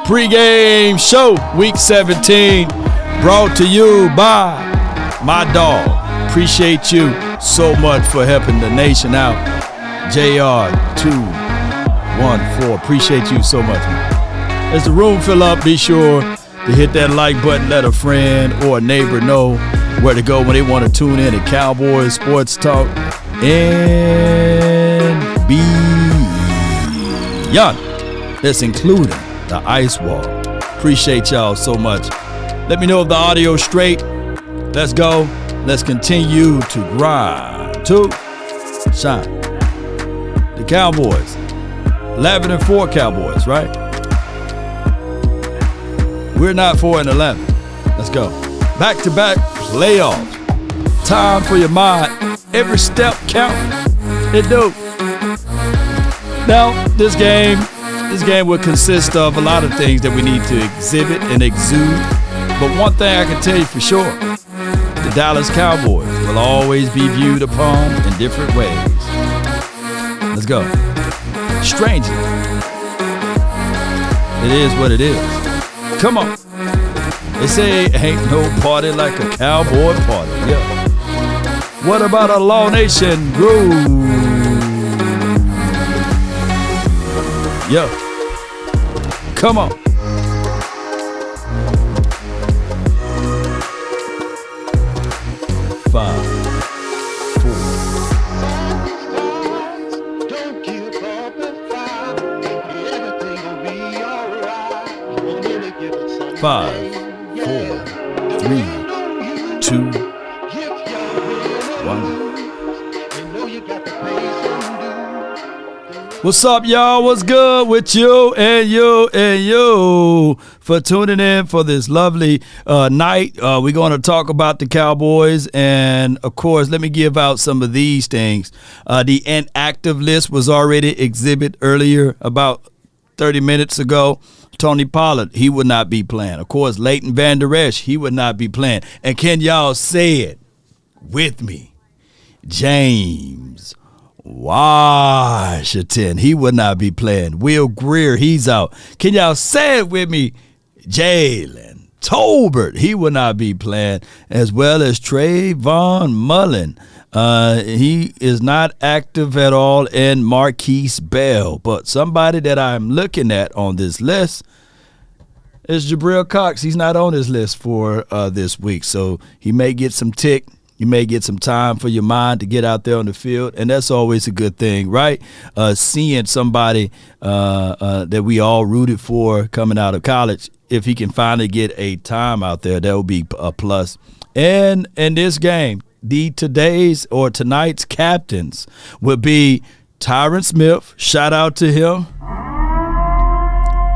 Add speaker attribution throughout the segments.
Speaker 1: Pregame show, week 17, brought to you by my dog. Appreciate you so much for helping the nation out. JR214, appreciate you so much, man. As the room fill up, be sure to hit that like button, let a friend or a neighbor know where to go when they want to tune in to Cowboys Sports Talk and beyond. That's including the ice wall. Appreciate y'all so much. Let me know if the audio's straight. Let's go. Let's continue to grind, to shine. The Cowboys, 11-4 Cowboys, right? We're not 4-11. Let's go. Back-to-back playoffs. Time for your mind. Every step counts. It do. Now, this game will consist of a lot of things that we need to exhibit and exude. But one thing I can tell you for sure, the Dallas Cowboys will always be viewed upon in different ways. Let's go. Strangely, it is what it is. Come on. They say ain't no party like a cowboy party. Yeah. What about a Law Nation groove? Yeah. Come on. Five, four.
Speaker 2: Don't give up and fight. Everything will be alright.
Speaker 1: Five, 4, 3, 2, 1. What's up, y'all? What's good with you and you for tuning in for this lovely night? We're going to talk about the Cowboys, and of course, let me give out some of these things. The inactive list was already exhibited earlier, about 30 minutes ago. Tony Pollard, he would not be playing. Of course, Leighton Vander Esch, he would not be playing. And can y'all say it with me? James Washington, he would not be playing. Will Greer, he's out. Can y'all say it with me? Jalen Tolbert, he would not be playing, as well as Trayvon Mullen. He is not active at all, and Marquise Bell. But somebody that I'm looking at on this list is Jabril Cox. He's not on this list for this week, so he may get some tick. You may get some time for your mind to get out there on the field, and that's always a good thing, right? Seeing somebody that we all rooted for coming out of college, if he can finally get a time out there, that would be a plus. And in this game, tonight's captains will be Tyron Smith. Shout out to him.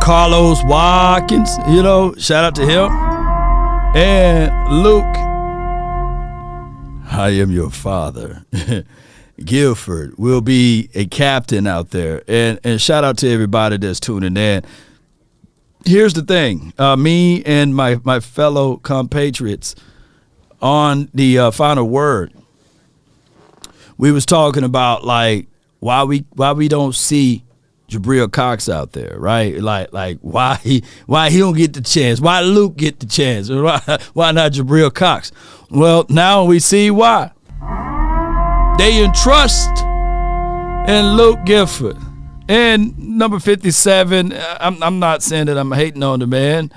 Speaker 1: Carlos Watkins, shout out to him. And Luke, I am your father. Guilford will be a captain out there. And shout out to everybody that's tuning in. Here's the thing. Me and my fellow compatriots on the final word, we was talking about like why we don't see Jabril Cox out there, right? Like why he don't get the chance? Why Luke get the chance? Why not Jabril Cox? Well, now we see why. They entrust in Luke Gifford. And number 57, I'm not saying that I'm hating on the man,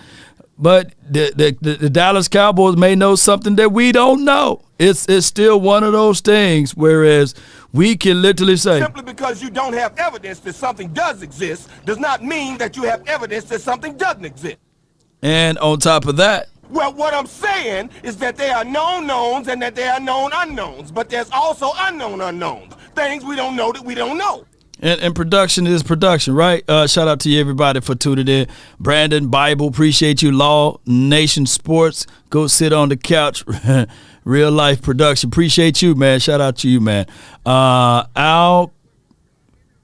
Speaker 1: but the Dallas Cowboys may know something that we don't know. It's still one of those things, whereas we can literally say,
Speaker 3: simply because you don't have evidence that something does exist does not mean that you have evidence that something doesn't exist.
Speaker 1: And on top of that,
Speaker 3: well, what I'm saying is that there are known knowns and that there are known unknowns, but there's also unknown unknowns, things we don't know that we don't know.
Speaker 1: And production is production, right? Shout out to you, everybody, for tuning in. Brandon Bible, appreciate you. Law Nation Sports, go sit on the couch. Real life production, appreciate you, man. Shout out to you, man. Al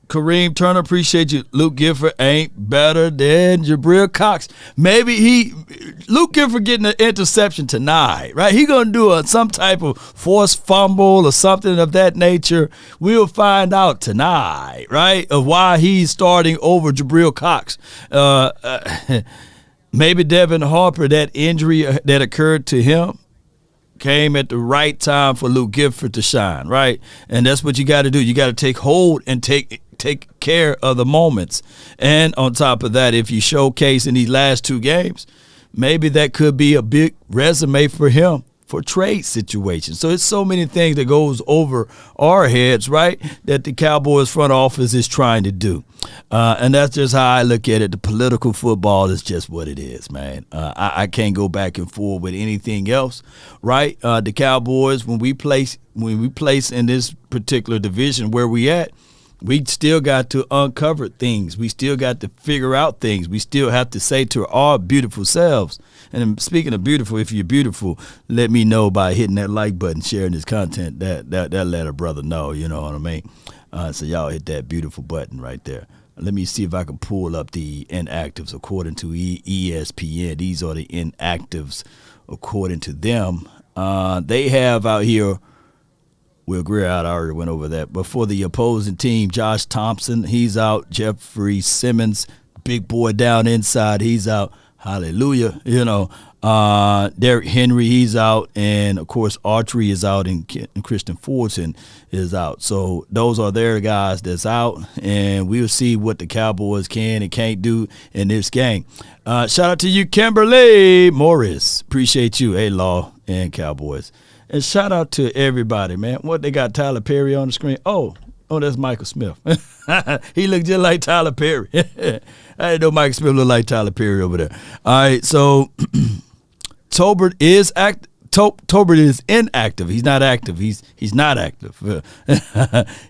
Speaker 1: Kareem Turner, appreciate you. Luke Gifford ain't better than Jabril Cox. Maybe Luke Gifford getting an interception tonight, right? He gonna do some type of forced fumble or something of that nature. We'll find out tonight, right, of why he's starting over Jabril Cox. Maybe Devin Harper, that injury that occurred to him, came at the right time for Luke Gifford to shine, right? And that's what you got to do. You got to take hold and take care of the moments. And on top of that, if you showcase in these last 2 games, maybe that could be a big resume for him for trade situations. So it's so many things that goes over our heads, right, that the Cowboys front office is trying to do. And that's just how I look at it. The political football is just what it is, man. I can't go back and forth with anything else, right? The Cowboys, when we place in this particular division where we at, we still got to uncover things. We still got to figure out things. We still have to say to our beautiful selves. And speaking of beautiful, if you're beautiful, let me know by hitting that like button, sharing this content. That let a brother know, you know what I mean? So y'all hit that beautiful button right there. Let me see if I can pull up the inactives according to ESPN. These are the inactives according to them. They have out here, Will Greer out, I already went over that. But for the opposing team, Josh Thompson, he's out. Jeffrey Simmons, big boy down inside, he's out. Hallelujah. You know, Derrick Henry, he's out. And, of course, Archery is out, and Christian Fulton is out. So those are their guys that's out. And we'll see what the Cowboys can and can't do in this game. Shout out to you, Kimberly Morris. Appreciate you, A-Law and Cowboys. And shout out to everybody, man. What, they got Tyler Perry on the screen? Oh, that's Michael Smith. He looked just like Tyler Perry. I didn't know Michael Smith looked like Tyler Perry over there. All right, so Tolbert is Tolbert is inactive. He's not active. He's not active.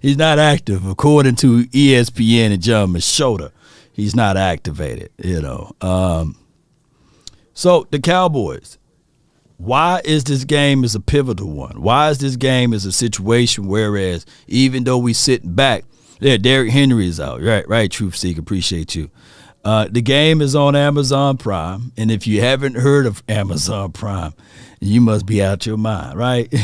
Speaker 1: He's not active, according to ESPN and John Machota. He's not activated, you know. So the Cowboys. Why is this game is a pivotal one? Why is this game is a situation whereas even though we sitting back, Derrick Henry is out, right, Truth Seeker, appreciate you. The game is on Amazon Prime, and if you haven't heard of Amazon Prime, you must be out your mind, right?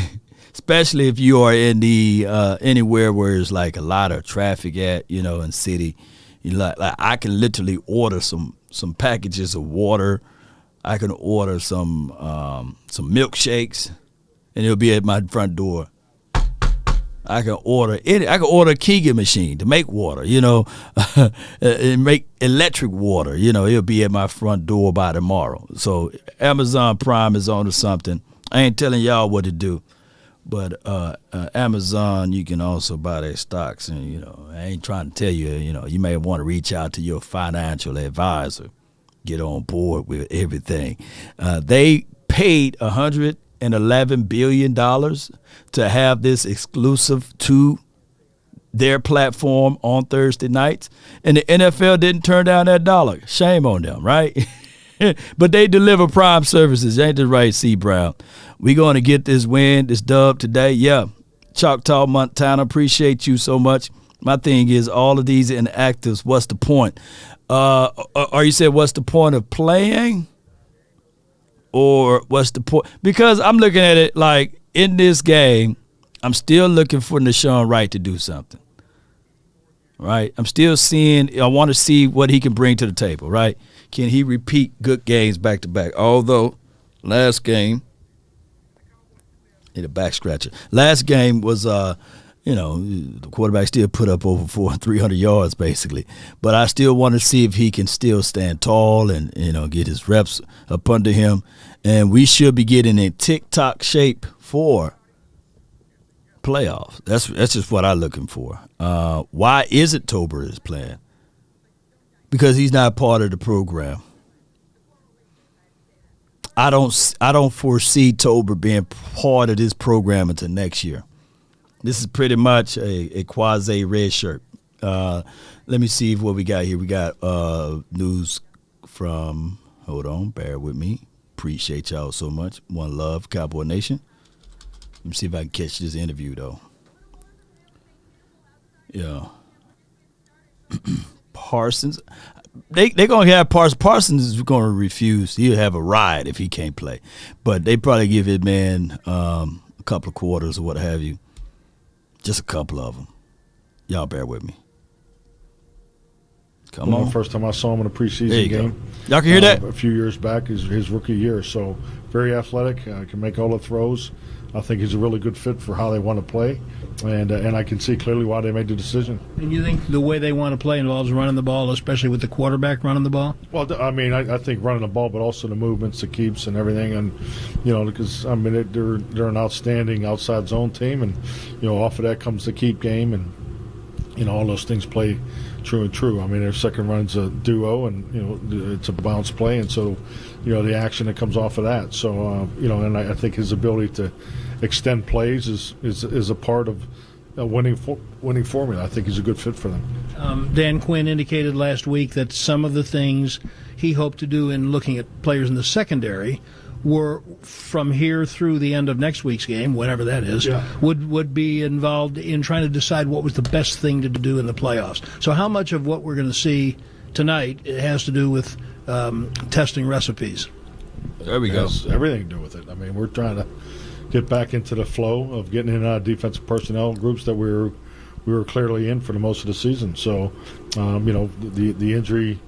Speaker 1: Especially if you are in the anywhere where there's like a lot of traffic at, you know, in city. You like I can literally order some packages of water. I can order some milkshakes, and it'll be at my front door. I can order a Keegan machine to make water, you know, and make electric water. You know, it'll be at my front door by tomorrow. So Amazon Prime is on to something. I ain't telling y'all what to do, but Amazon, you can also buy their stocks, and you know, I ain't trying to tell you, you know, you may want to reach out to your financial advisor. Get on board with everything. They paid $111 billion to have this exclusive to their platform on Thursday nights, and the NFL didn't turn down that dollar. Shame on them, right? But they deliver prime services. Ain't that right, C. Brown? We going to get this win, this dub today. Yeah, Choctaw, Montana, appreciate you so much. My thing is all of these inactives, what's the point? Or you said, what's the point of playing? Or what's the point? Because I'm looking at it like in this game, I'm still looking for Nashawn Wright to do something. Right? I'm still I want to see what he can bring to the table, right? Can he repeat good games back to back? Although last game, need a back scratcher. Last game was you know, the quarterback still put up over 300 yards basically. But I still want to see if he can still stand tall and, you know, get his reps up under him. And we should be getting in tick-tock shape for playoffs. That's just what I'm looking for. Why is it Tolbert is playing? Because he's not part of the program. I don't foresee Tolbert being part of this program until next year. This is pretty much a quasi red shirt. Let me see what we got here. We got news from, hold on, bear with me. Appreciate y'all so much. One love, Cowboy Nation. Let me see if I can catch this interview, though. Yeah. Parsons. They're going to have Parsons. Parsons is going to refuse. He'll have a ride if he can't play. But they probably give his man a couple of quarters or what have you. Just a couple of them. Y'all bear with me. Come on.
Speaker 4: The first time I saw him in a preseason
Speaker 1: There you
Speaker 4: game.
Speaker 1: go. Y'all can hear that?
Speaker 4: A few years back, his rookie year. So very athletic, can make all the throws. I think he's a really good fit for how they want to play, and I can see clearly why they made the decision.
Speaker 5: And you think the way they want to play involves running the ball, especially with the quarterback running the ball?
Speaker 4: Well, I mean, I think running the ball, but also the movements, the keeps, and everything, and because I mean they're an outstanding outside zone team, and off of that comes the keep game, and all those things play true and true. I mean, their second run's a duo, and it's a bounce play, and so the action that comes off of that. So and I think his ability to extend plays is a part of a winning formula. I think he's a good fit for them.
Speaker 5: Dan Quinn indicated last week that some of the things he hoped to do in looking at players in the secondary were from here through the end of next week's game, whatever that is, would be involved in trying to decide what was the best thing to do in the playoffs. So how much of what we're going to see tonight has to do with testing recipes?
Speaker 1: There we
Speaker 4: It
Speaker 1: go.
Speaker 4: has everything to do with it. I mean, we're trying to get back into the flow of getting in and out of defensive personnel groups that we were clearly in for the most of the season. So, the injury,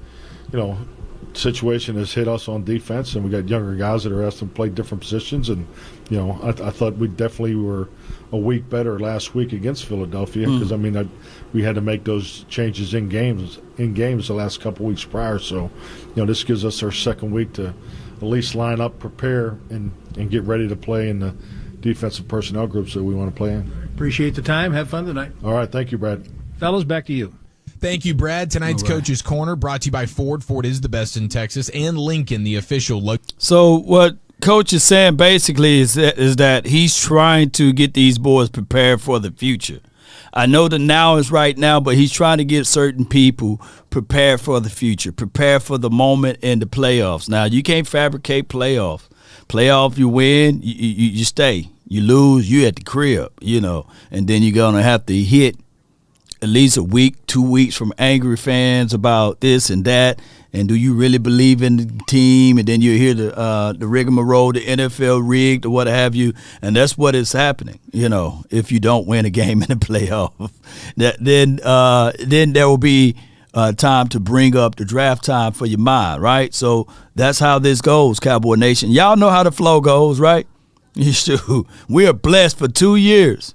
Speaker 4: situation has hit us on defense, and we got younger guys that are asked to play different positions. And I thought we definitely were a week better last week against Philadelphia because we had to make those changes in games the last couple weeks prior. So, this gives us our second week to at least line up, prepare, and get ready to play in the defensive personnel groups that we want to play in.
Speaker 5: Appreciate the time. Have fun tonight.
Speaker 4: All right. Thank you, Brad.
Speaker 5: Fellas, back to you.
Speaker 6: Thank you, Brad. Tonight's
Speaker 1: All right.
Speaker 6: Coach's Corner brought to you by Ford. Ford is the best in Texas, and Lincoln, the official
Speaker 1: So what Coach is saying basically is that he's trying to get these boys prepared for the future. I know the now is right now, but he's trying to get certain people prepared for the future, prepared for the moment in the playoffs. Now, you can't fabricate playoffs. Playoff, you win, you stay. You lose, you at the crib, and then you're going to have to hit at least a week, 2 weeks from angry fans about this and that. And do you really believe in the team? And then you hear the rigmarole, the NFL rigged or what have you. And that's what is happening, if you don't win a game in the playoff. Then there will be time to bring up the draft time for your mind, right? So that's how this goes, Cowboy Nation. Y'all know how the flow goes, right? We are blessed for 2 years.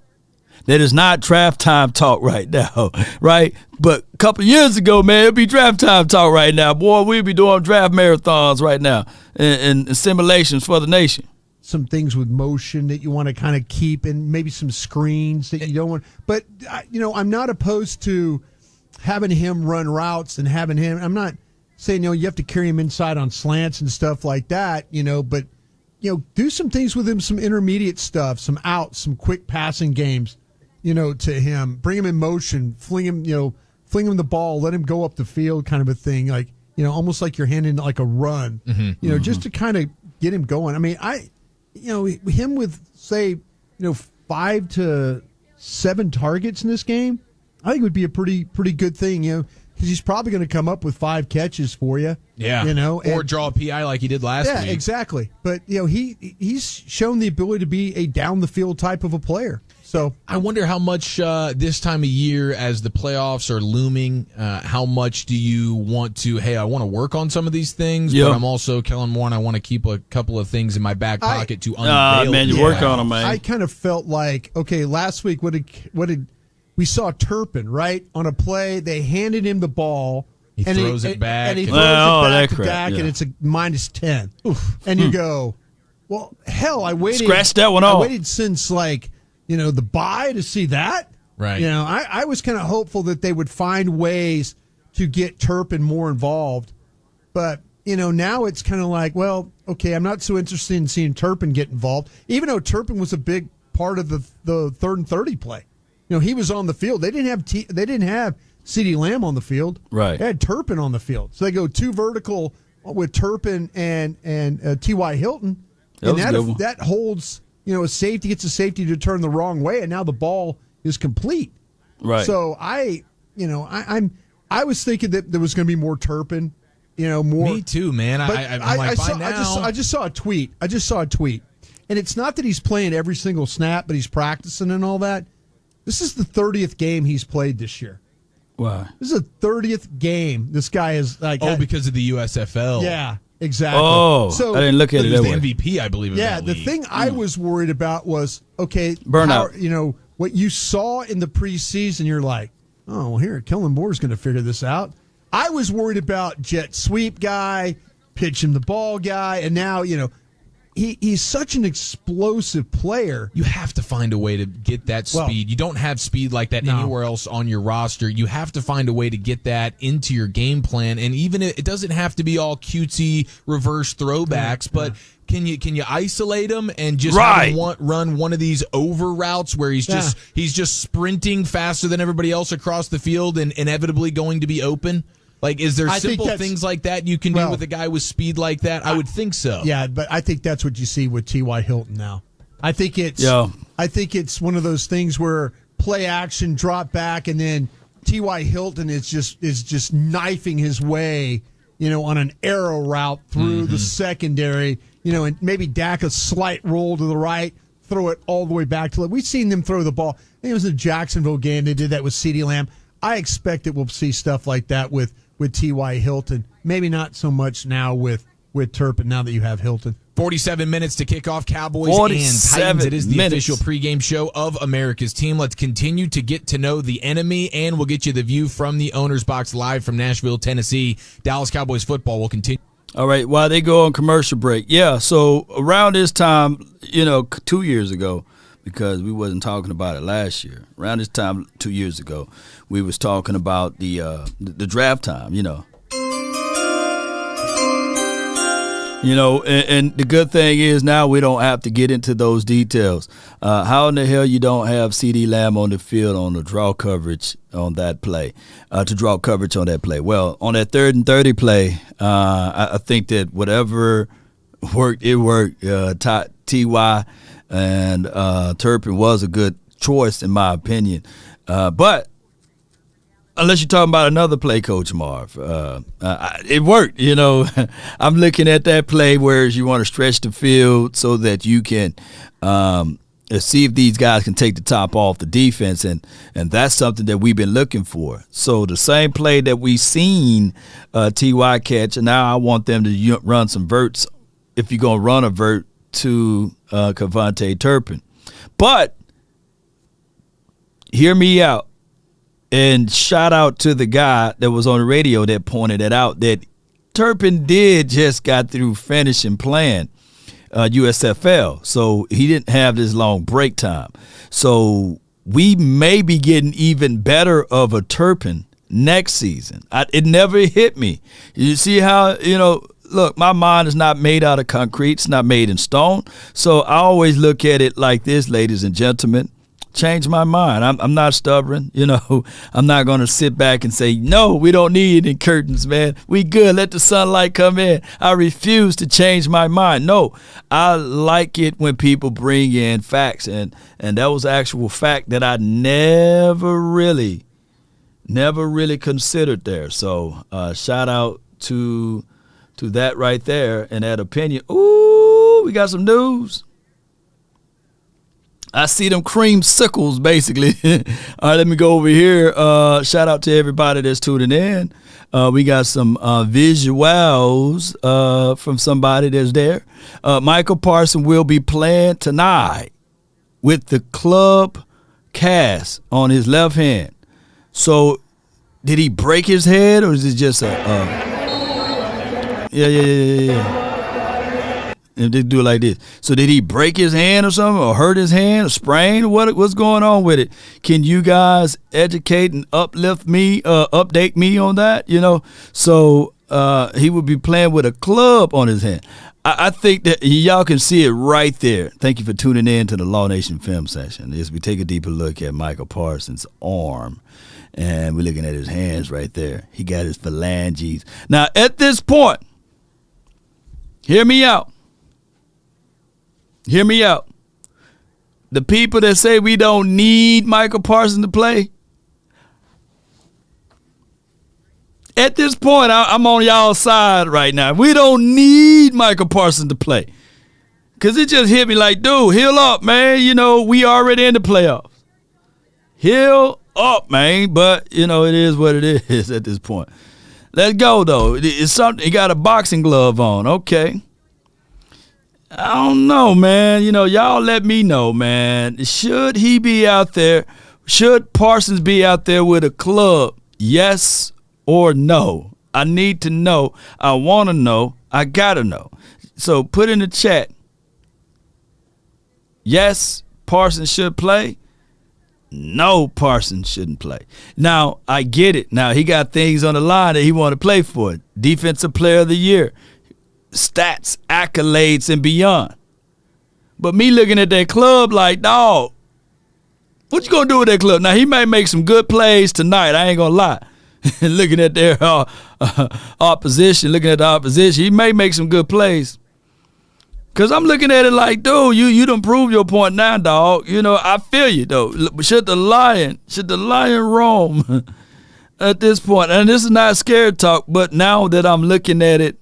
Speaker 1: That is not draft time talk right now, right? But a couple years ago, man, it'd be draft time talk right now. Boy, we'd be doing draft marathons right now and simulations for the nation.
Speaker 7: Some things with motion that you want to kind of keep, and maybe some screens that you don't want. But, I'm not opposed to having him run routes and having him. I'm not saying, you have to carry him inside on slants and stuff like that, but, do some things with him, some intermediate stuff, some outs, some quick passing games. To him, bring him in motion, fling him the ball, let him go up the field, kind of a thing, like almost like you're handing like a run, just to kind of get him going. I mean, him with say 5 to 7 targets in this game, I think would be a pretty good thing, because he's probably going to come up with 5 catches for you.
Speaker 6: Yeah, or draw a PI like he did last week.
Speaker 7: Yeah, exactly. But he's shown the ability to be a down the field type of a player. So
Speaker 6: I wonder how much this time of year, as the playoffs are looming, how much do you want to, hey, I want to work on some of these things, but I'm also, Kellen Moore, and I want to keep a couple of things in my back pocket to unveil.
Speaker 1: Man, you work on them, man.
Speaker 7: I kind of felt like, okay, last week, what did we saw Turpin, right? On a play, they handed him the ball.
Speaker 6: He throws it back.
Speaker 7: And he throws it back to
Speaker 1: crap,
Speaker 7: Dak,
Speaker 1: yeah.
Speaker 7: and it's a -10. Oof. And you go, well, hell, I waited.
Speaker 1: Scratch that one off.
Speaker 7: I waited since, the bye to see that.
Speaker 6: Right.
Speaker 7: I was kind of hopeful that they would find ways to get Turpin more involved. But, now it's kind of like, well, okay, I'm not so interested in seeing Turpin get involved, even though Turpin was a big part of the 3rd and 30 play. He was on the field. They didn't have CeeDee Lamb on the field.
Speaker 1: Right.
Speaker 7: They had Turpin on the field. So they go 2 vertical with Turpin and T.Y. Hilton. That holds, a safety gets a safety to turn the wrong way, and now the ball is complete.
Speaker 1: Right.
Speaker 7: So I'm I was thinking that there was going to be more Turpin, more.
Speaker 6: Me too, man.
Speaker 7: But
Speaker 6: I
Speaker 7: just saw a tweet. And it's not that he's playing every single snap, but he's practicing and all that. This is the 30th game he's played this year.
Speaker 1: Wow.
Speaker 7: This is the 30th game this guy is
Speaker 6: because of the USFL.
Speaker 7: Yeah, exactly.
Speaker 1: Oh,
Speaker 7: so
Speaker 1: I didn't look at it that
Speaker 6: the
Speaker 1: way.
Speaker 6: MVP, I believe.
Speaker 7: Yeah, the thing I was worried about was,
Speaker 1: burnout.
Speaker 7: What you saw in the preseason, you're like, oh, well, here, Kellen Moore's going to figure this out. I was worried about jet sweep guy, pitch him the ball guy, and now, he's such an explosive player.
Speaker 6: You have to find a way to get that speed. You don't have speed like that anywhere else on your roster. You have to find a way to get that into your game plan. And even it doesn't have to be all cutesy reverse throwbacks, but can you isolate him and just have him run one of these over routes where he's just sprinting faster than everybody else across the field and inevitably going to be open? Like, is there simple things like that you can do with a guy with speed like that? I would think so.
Speaker 7: Yeah, but I think that's what you see with T.Y. Hilton now. I think it's one of those things where play action, drop back, and then T.Y. Hilton is just knifing his way, on an arrow route through the secondary, and maybe Dak a slight roll to the right, throw it all the way back to it. We've seen them throw the ball. I think it was a Jacksonville game. They did that with CeeDee Lamb. I expect that we'll see stuff like that with T.Y. Hilton. Maybe not so much now with Turpin, now that you have Hilton.
Speaker 6: 47 minutes to kick off Cowboys and Titans. It is the official pregame show of America's team. Let's continue to get to know the enemy, and we'll get you the view from the owner's box live from Nashville, Tennessee. Dallas Cowboys football will continue.
Speaker 1: All right, while they go on commercial break. Yeah, so around this time, 2 years ago, because we wasn't talking about it last year. Around this time 2 years ago, we was talking about the draft time, and the good thing is now we don't have to get into those details. How in the hell you don't have CeeDee Lamb on the field on the draw coverage on that play, to draw coverage on that play? Well, on that 3rd and 30 play, I think that whatever worked, it worked. T.Y. and Turpin was a good choice in my opinion. But unless you're talking about another play, Coach Marv, it worked. I'm looking at that play where you want to stretch the field so that you can see if these guys can take the top off the defense, and that's something that we've been looking for. So the same play that we seen T.Y. catch, and now I want them to run some verts if you're going to run a vert to Kevontae Turpin. But hear me out. And shout out to the guy that was on the radio that pointed it out, that Turpin did just got through finishing playing USFL. So he didn't have this long break time. So we may be getting even better of a Turpin next season. It never hit me. You see how, look, my mind is not made out of concrete. It's not made in stone. So I always look at it like this, ladies and gentlemen. Change my mind. I'm not stubborn. I'm not going to sit back and say, no, we don't need any curtains, man. We good. Let the sunlight come in. I refuse to change my mind. No, I like it when people bring in facts. And that was actual fact that I never really considered there. So shout out to that right there and that opinion. Ooh, we got some news. I see them creamsicles, basically. All right, let me go over here. Shout out to everybody that's tuning in. We got some visuals from somebody that's there. Micah Parsons will be playing tonight with the club cast on his left hand. So, did he break his head, or is it just a... Yeah. If they do it like this. So did he break his hand or something, or hurt his hand, or sprain? What's going on with it? Can you guys educate and update me on that? So he would be playing with a club on his hand. I think that y'all can see it right there. Thank you for tuning in to the Law Nation Film Session. As we take a deeper look at Micah Parsons' arm, and we're looking at his hands right there. He got his phalanges. Now, at this point, hear me out. Hear me out. The people that say we don't need Micah Parsons to play, At this point, I'm on y'all's side right now. We don't need Micah Parsons to play. Because it just hit me like, dude, heal up, man. You know, we already in the playoffs. Heal up, man. But, you know, it is what it is at this point. Let's go, though. It's something. He got a boxing glove on. Okay. I don't know, man. You know, y'all let me know, man. Should he be out there? Should Parsons be out there with a club? Yes or no? I need to know. I want to know. I got to know. So put in the chat. Yes, Parsons should play. No, Parsons shouldn't play. Now, I get it. Now, he got things on the line that he want to play for. Defensive Player of the Year. Stats, accolades, and beyond. But me looking at that club like, dog, what you going to do with that club? Now, he may make some good plays tonight. I ain't going to lie. Looking at their opposition, he may make some good plays. Because I'm looking at it like, dude, you done proved your point now, dog. You know, I feel you, though. Should the lion roam at this point? And this is not scared talk, but now that I'm looking at it,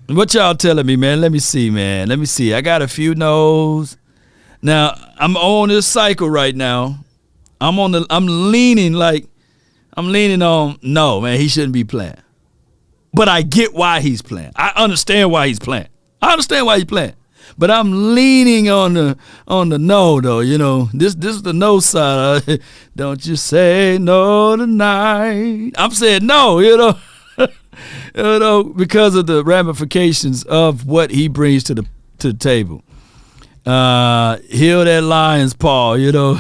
Speaker 1: what y'all telling me, man? Let me see, man. Let me see. I got a few no's. Now, I'm on this cycle right now. I'm leaning on, no, man, he shouldn't be playing. But I get why he's playing. I understand why he's playing. But I'm leaning on the no, though. You know, this is the no side. Don't you say no tonight. I'm saying no, you know. You know, because of the ramifications of what he brings to the table. Heal that lion's paw, you know.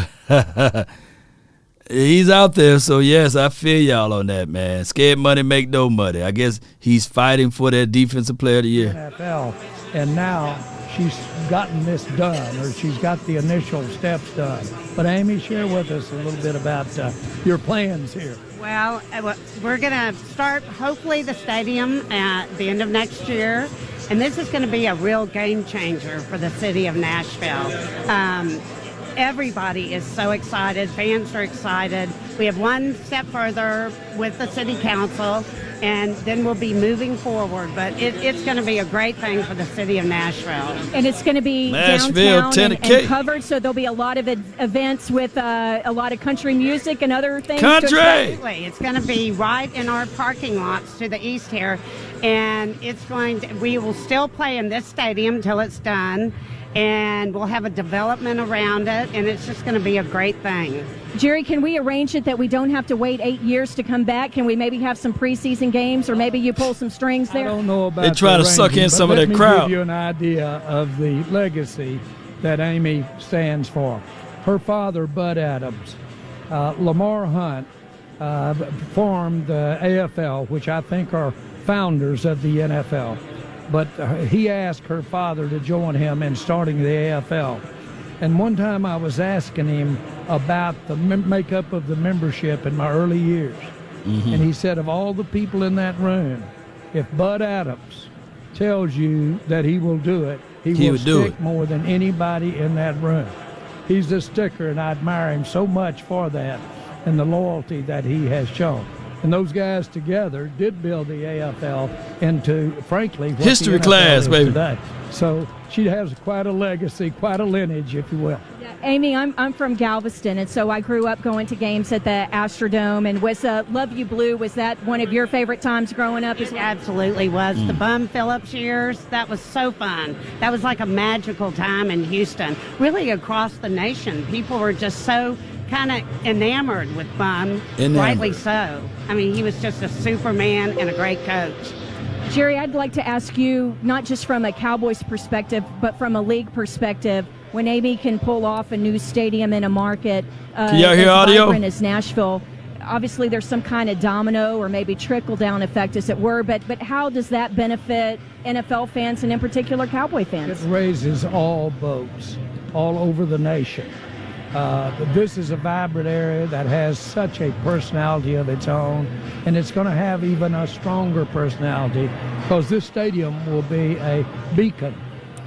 Speaker 1: He's out there, so yes, I feel y'all on that, man. Scared money make no money. I guess he's fighting for that Defensive Player of the Year.
Speaker 8: NFL, and now she's gotten this done, or she's got the initial steps done. But Amy, share with us a little bit about your plans here.
Speaker 9: Well, we're going to start, hopefully, the stadium at the end of next year. And this is going to be a real game changer for the city of Nashville. Everybody is so excited. Fans are excited. We have one step further with the city council, and then we'll be moving forward. But it's going to be a great thing for the city of Nashville.
Speaker 10: And it's going to be downtown and covered, so there'll be a lot of events with a lot of country music and other things.
Speaker 1: Country!
Speaker 9: Absolutely. It's going to be right in our parking lots to the east here. And we will still play in this stadium till it's done. And we'll have a development around it, and it's just going to be a great thing.
Speaker 10: Jerry, can we arrange it that we don't have to wait 8 years to come back? Can we maybe have some preseason games, or maybe you pull some strings there?
Speaker 8: I don't know about
Speaker 1: they try to suck in some of that crowd.
Speaker 8: Let me give you an idea of the legacy that Amy stands for. Her father, Bud Adams, Lamar Hunt, formed the AFL, which I think are founders of the NFL. But he asked her father to join him in starting the AFL. And one time I was asking him about the makeup of the membership in my early years. Mm-hmm. And he said, of all the people in that room, if Bud Adams tells you that he will do it, he will stick more than anybody in that room. He's a sticker, and I admire him so much for that and the loyalty that he has shown. And those guys together did build the AFL into, frankly, what
Speaker 1: history
Speaker 8: the NFL
Speaker 1: class,
Speaker 8: is
Speaker 1: baby.
Speaker 8: Today. So she has quite a legacy, quite a lineage, if you will.
Speaker 10: Yeah, Amy, I'm from Galveston, and so I grew up going to games at the Astrodome. And was Love You Blue, was that one of your favorite times growing up as well?
Speaker 9: It absolutely was. The Bum Phillips years, that was so fun. That was like a magical time in Houston. Really across the nation, people were just so kind of enamored with Bum, rightly so. I mean, he was just a superman and a great coach.
Speaker 10: Jerry, I'd like to ask you, not just from a Cowboys perspective, but from a league perspective, when Amy can pull off a new stadium in a market
Speaker 1: can y'all hear audio?
Speaker 10: As Nashville, obviously there's some kind of domino or maybe trickle-down effect, as it were, but how does that benefit NFL fans and in particular Cowboy fans?
Speaker 8: It raises all boats all over the nation. This is a vibrant area that has such a personality of its own, and it's going to have even a stronger personality because this stadium will be a beacon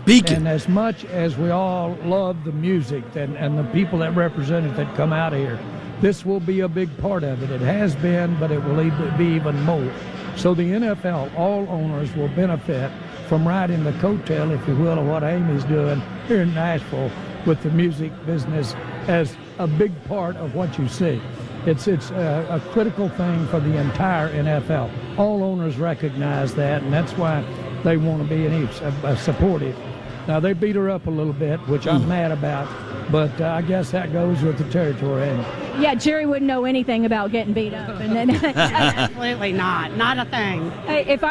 Speaker 1: Beacon.
Speaker 8: And as much as we all love the music and the people that represent it that come out of here, this will be a big part of it. It has been, but it will be even more. So the NFL, all owners will benefit from riding the coattail, if you will, of what Amy's doing here in Nashville with the music business as a big part of what you see. It's a critical thing for the entire NFL. All owners recognize that, and that's why they want to be supportive. Now, they beat her up a little bit, which I'm mad about, but I guess that goes with the territory.
Speaker 10: Yeah, Jerry wouldn't know anything about getting beat up. And then,
Speaker 9: Absolutely not a thing.
Speaker 10: if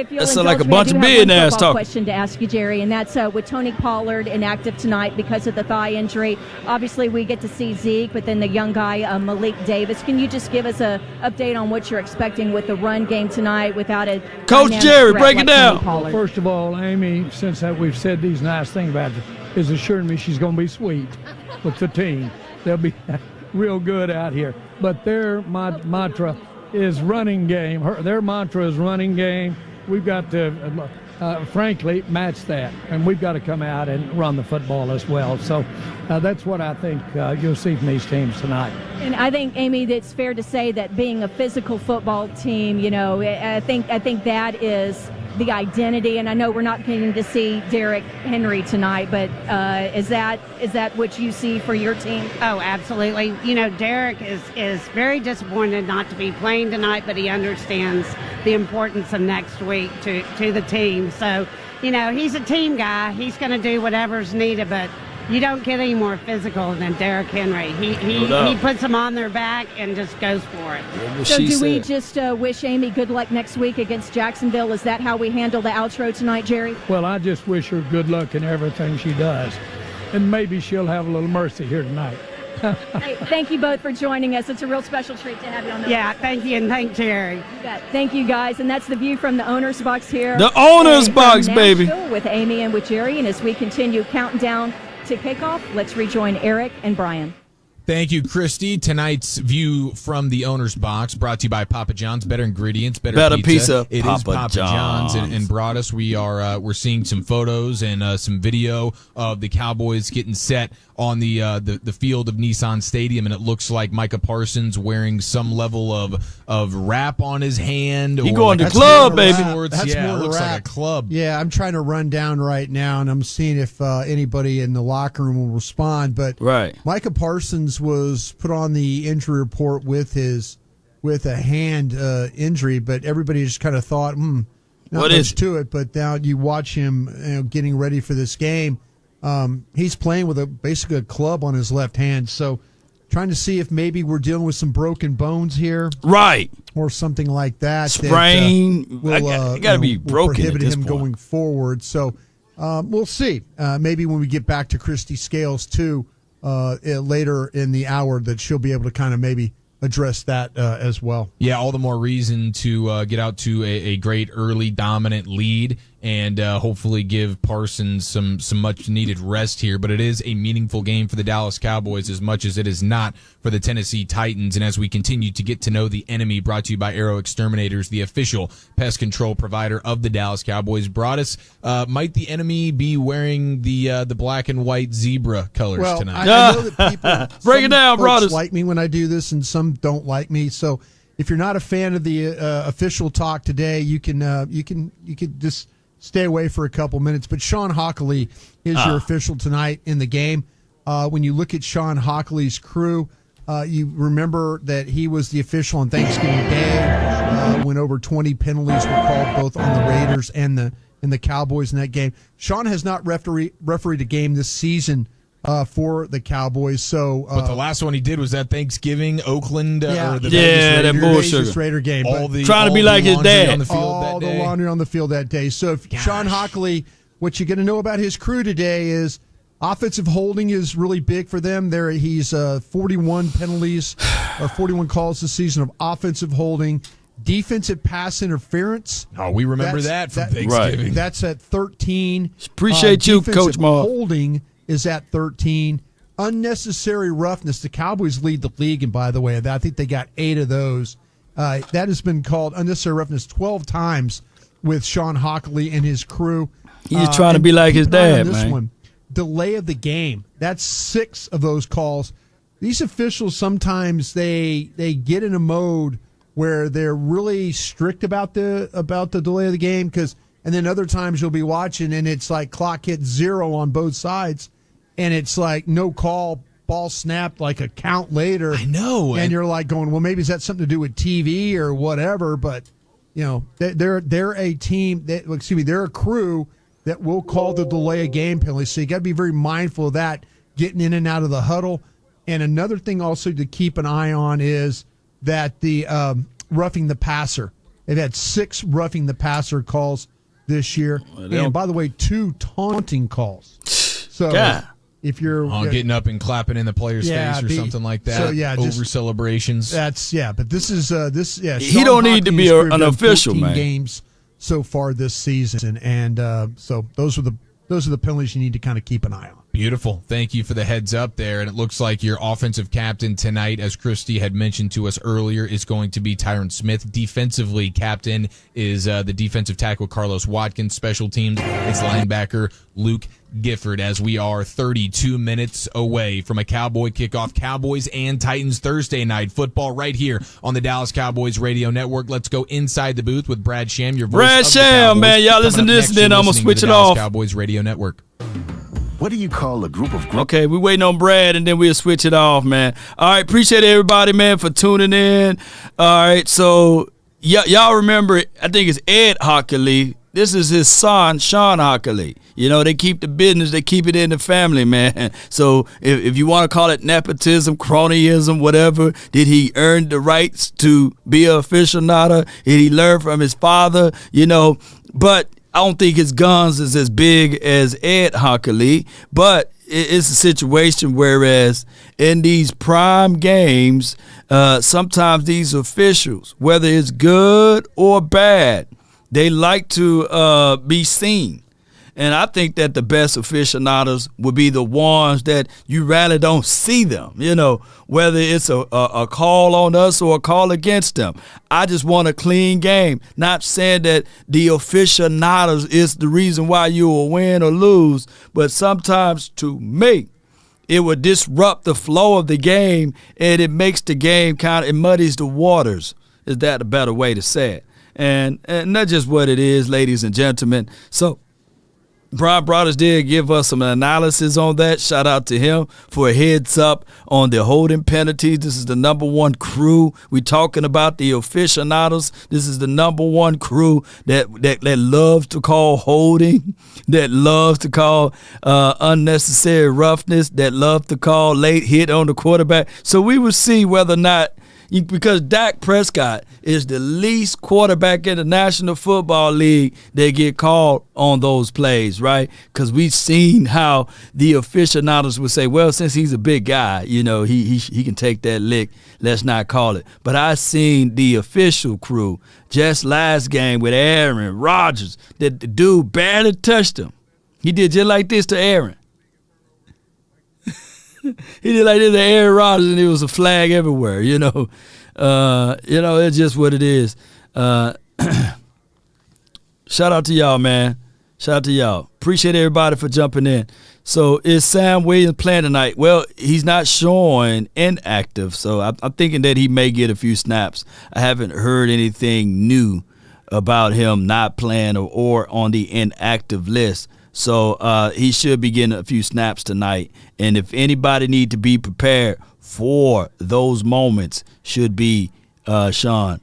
Speaker 10: you'll
Speaker 1: That's
Speaker 10: indulge
Speaker 1: like a
Speaker 10: me,
Speaker 1: bunch
Speaker 10: I do
Speaker 1: of
Speaker 10: have one
Speaker 1: billionaires
Speaker 10: football
Speaker 1: talking.
Speaker 10: question to ask you, Jerry, and that's with Tony Pollard inactive tonight because of the thigh injury. Obviously, we get to see Zeke, but then the young guy Malik Davis. Can you just give us an update on what you're expecting with the run game tonight without a
Speaker 1: Coach
Speaker 10: dynamic
Speaker 1: Jerry,
Speaker 10: threat
Speaker 1: break it
Speaker 10: like
Speaker 1: down.
Speaker 10: Tony Pollard?
Speaker 8: First of all, Amy, since we've said these nice things about her, is assuring me she's going to be sweet with the team. They'll be real good out here. But their mantra is running game. Their mantra is running game. We've got to, frankly, match that. And we've got to come out and run the football as well. So that's what I think you'll see from these teams tonight.
Speaker 10: And I think, Amy, it's fair to say that being a physical football team, I think that is the identity. And I know we're not getting to see Derrick Henry tonight, but is that what you see for your team?
Speaker 9: Oh, absolutely. Derek is very disappointed not to be playing tonight, but he understands the importance of next week to the team. So, he's a team guy. He's going to do whatever's needed, but you don't get any more physical than Derrick Henry. He puts them on their back and just goes for it.
Speaker 10: So do we just wish Amy good luck next week against Jacksonville? Is that how we handle the outro tonight, Jerry?
Speaker 8: Well, I just wish her good luck in everything she does. And maybe she'll have a little mercy here tonight.
Speaker 10: Hey, thank you both for joining us. It's a real special treat to have you on the
Speaker 9: Yeah, thank you, and thank Jerry.
Speaker 10: You bet. Thank you, guys. And that's the view from the owner's box here.
Speaker 1: The owner's
Speaker 10: from
Speaker 1: box, baby.
Speaker 10: Nashville with Amy and with Jerry. And as we continue counting down to kickoff, let's rejoin Eric and Brian.
Speaker 6: Thank you, Christy. Tonight's view from the owner's box brought to you by Papa John's. Better ingredients, better pizza. It is Papa John's. And brought us. We're seeing some photos and some video of the Cowboys getting set on the field of Nissan Stadium, and it looks like Micah Parsons wearing some level of wrap on his hand.
Speaker 1: He
Speaker 6: or
Speaker 1: going
Speaker 6: like
Speaker 1: to club, baby.
Speaker 7: That's
Speaker 6: yeah,
Speaker 7: more
Speaker 6: it looks
Speaker 7: wrap.
Speaker 6: like a club.
Speaker 7: Yeah, I'm trying to run down right now, and I'm seeing if anybody in the locker room will respond. But
Speaker 1: Right.
Speaker 7: Micah Parsons was put on the injury report with a hand injury, but everybody just kind of thought, not
Speaker 1: What
Speaker 7: much
Speaker 1: is it?
Speaker 7: to it. But now you watch him getting ready for this game. He's playing with basically a club on his left hand. So trying to see if maybe we're dealing with some broken bones here.
Speaker 1: Right.
Speaker 7: Or something like that.
Speaker 1: Sprain.
Speaker 7: Will,
Speaker 1: it got to be
Speaker 7: will
Speaker 1: broken
Speaker 7: prohibit
Speaker 1: at this
Speaker 7: him
Speaker 1: point.
Speaker 7: going forward. So we'll see. Maybe when we get back to Christy Scales, too, later in the hour, that she'll be able to kind of maybe address that as well.
Speaker 6: Yeah, all the more reason to get out to a great early dominant lead and hopefully give Parsons some much needed rest here. But it is a meaningful game for the Dallas Cowboys as much as it is not for the Tennessee Titans. And as we continue to get to know the enemy, brought to you by Aero Exterminators, the official pest control provider of the Dallas Cowboys, brought us, might the enemy be wearing the black and white zebra colors tonight?
Speaker 7: I know that people
Speaker 1: Break it down,
Speaker 7: folks
Speaker 1: brothers.
Speaker 7: like me when I do this, and some don't like me. So if you're not a fan of the official talk today, you can just stay away for a couple minutes. But Sean Hockley is your official tonight in the game. When you look at Sean Hockley's crew, you remember that he was the official on Thanksgiving Day when over 20 penalties were called both on the Raiders and the Cowboys in that game. Sean has not refereed a game this season for the Cowboys. So,
Speaker 6: but the last one he did was that Thanksgiving Oakland
Speaker 7: Yeah.
Speaker 6: or the
Speaker 1: Yeah, that
Speaker 6: Vegas Raiders.
Speaker 1: bullshit.
Speaker 7: Vegas Raider game.
Speaker 6: All
Speaker 7: But
Speaker 6: the
Speaker 1: Trying to be
Speaker 6: all
Speaker 1: like
Speaker 6: the
Speaker 1: his
Speaker 6: laundry
Speaker 1: dad.
Speaker 6: on the field
Speaker 7: all
Speaker 6: that
Speaker 7: the
Speaker 6: day.
Speaker 7: laundry on the field that day. So if Sean Hockley, what you're going to know about his crew today is offensive holding is really big for them. He's 41 penalties or 41 calls this season of offensive holding. Defensive pass interference.
Speaker 6: Oh, we remember that from Thanksgiving.
Speaker 7: That's at 13.
Speaker 1: Appreciate you,
Speaker 7: Defensive
Speaker 1: Coach Maul.
Speaker 7: Holding is at 13. Unnecessary roughness. The Cowboys lead the league, and by the way, I think they got 8 of those. That has been called unnecessary roughness 12 times with Sean Hockley and his crew.
Speaker 1: He's just trying to be like his
Speaker 7: keep an eye on
Speaker 1: dad,
Speaker 7: this
Speaker 1: man.
Speaker 7: one. Delay of the game. That's 6 of those calls. These officials sometimes they get in a mode where they're really strict about the delay of the game, and then other times you'll be watching and it's like clock hit 0 on both sides, and it's like no call, ball snapped like a count later.
Speaker 6: I know,
Speaker 7: and you're like going, well, maybe is that something to do with TV or whatever? But they're a team they're a crew that will call the delay of game penalty. So you got to be very mindful of that, getting in and out of the huddle. And another thing also to keep an eye on is that the roughing the passer. They've had 6 roughing the passer calls this year. And by the way, 2 taunting calls. So if you're
Speaker 6: getting up and clapping in the player's face or something like that, over celebrations.
Speaker 7: But this is
Speaker 1: he don't need to be an official, man.
Speaker 7: Games so far this season, and so those are the penalties you need to kind of keep an eye on.
Speaker 6: Beautiful. Thank you for the heads up there. And it looks like your offensive captain tonight, as Christy had mentioned to us earlier, is going to be Tyron Smith. Defensively, captain is the defensive tackle Carlos Watkins. Special teams, it's linebacker Luke Gifford, as we are 32 minutes away from a Cowboy kickoff. Cowboys and Titans Thursday night football right here on the Dallas Cowboys Radio Network. Let's go inside the booth with Brad Sham, your voice
Speaker 1: Brad
Speaker 6: of the
Speaker 1: Sham,
Speaker 6: Cowboys.
Speaker 1: man. Y'all listen to this, then I'm going to switch it off.
Speaker 6: Cowboys Radio Network.
Speaker 11: What do you call a group of
Speaker 1: Okay, we waiting on Brad, and then we'll switch it off, man. All right, appreciate everybody, man, for tuning in. All right, so y'all remember, I think it's Ed Hockley. This is his son, Sean Hockley. They keep the business, they keep it in the family, man. So if you want to call it nepotism, cronyism, whatever, did he earn the rights to be an aficionado? Did he learn from his father? But I don't think his guns is as big as Ed Hockley, but it's a situation whereas in these prime games, sometimes these officials, whether it's good or bad, they like to be seen. And I think that the best aficionados would be the ones that you rather don't see them, whether it's a call on us or a call against them. I just want a clean game, not saying that the aficionados is the reason why you will win or lose, but sometimes to me, it would disrupt the flow of the game, and it makes the game it muddies the waters. Is that a better way to say it? And that's just what it is, ladies and gentlemen. So Brian Brothers did give us some analysis on that. Shout out to him for a heads up on the holding penalties. This is the number one crew. We talking about the aficionados. This is the number one crew that loves to call holding, that loves to call unnecessary roughness, that loves to call late hit on the quarterback. So we will see whether or not, because Dak Prescott is the least quarterback in the National Football League that get called on those plays, right? Because we've seen how the aficionados would say, well, since he's a big guy, he can take that lick. Let's not call it. But I seen the official crew just last game with Aaron Rodgers that the dude barely touched him. He did just like this to Aaron. He did like this to Aaron Rodgers, and it was a flag everywhere. It's just what it is. Shout out to y'all, man. Shout out to y'all. Appreciate everybody for jumping in. So is Sam Williams playing tonight? Well, he's not showing inactive, so I'm thinking that he may get a few snaps. I haven't heard anything new about him not playing or on the inactive list. So he should be getting a few snaps tonight. And if anybody need to be prepared for those moments, should be Sam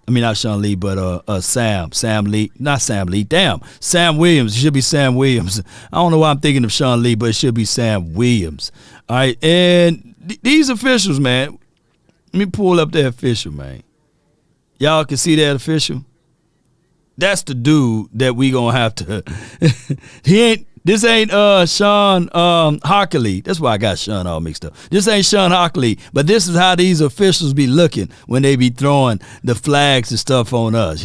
Speaker 1: Williams. It should be Sam Williams. I don't know why I'm thinking of Sean Lee, but it should be Sam Williams. All right, and these officials, man, let me pull up that official, man. Y'all can see that official? That's the dude that we gonna have to This ain't Sean Hockley. That's why I got Sean all mixed up. This ain't Sean Hockley, but this is how these officials be looking when they be throwing the flags and stuff on us,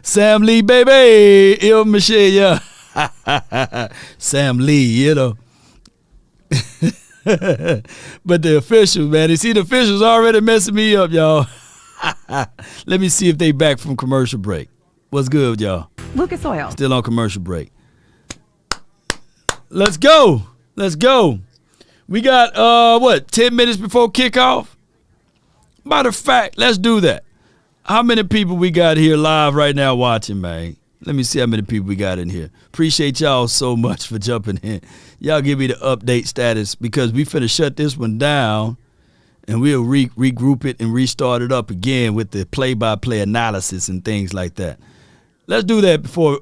Speaker 1: Sam Lee, baby. Il Michelle, yeah. Sam Lee, But the officials, man, you see the officials already messing me up, y'all. Let me see if they back from commercial break. What's good with y'all?
Speaker 12: Lucas Oil.
Speaker 1: Still on commercial break. Let's go. Let's go. We got, 10 minutes before kickoff? Matter of fact, let's do that. How many people we got here live right now watching, man? Let me see how many people we got in here. Appreciate y'all so much for jumping in. Y'all give me the update status because we finna shut this one down and we'll regroup it and restart it up again with the play-by-play analysis and things like that. Let's do that before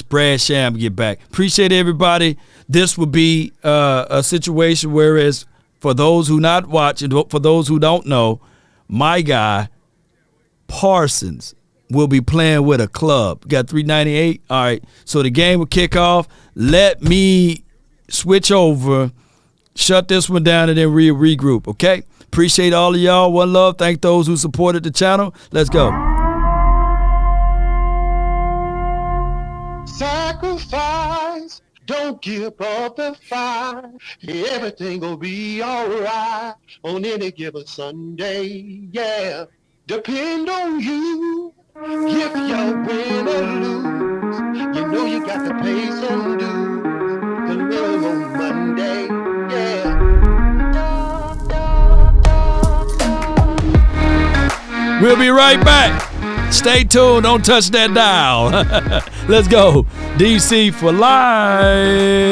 Speaker 1: Brad Sham get back. Appreciate everybody. This will be a situation whereas for those who not watching, for those who don't know, my guy, Parsons, will be playing with a club. Got $398. All right. So the game will kick off. Let me switch over, shut this one down, and then regroup. Okay. Appreciate all of y'all. One love. Thank those who supported the channel. Let's go.
Speaker 2: Sacrifice, don't give up the fight. Everything will be alright on any given Sunday. Yeah, depend on you. If you win or lose, you know you got to pay some dues to live on Monday. Yeah.
Speaker 1: We'll be right back. Stay tuned. Don't touch that dial. Let's go. DC for life.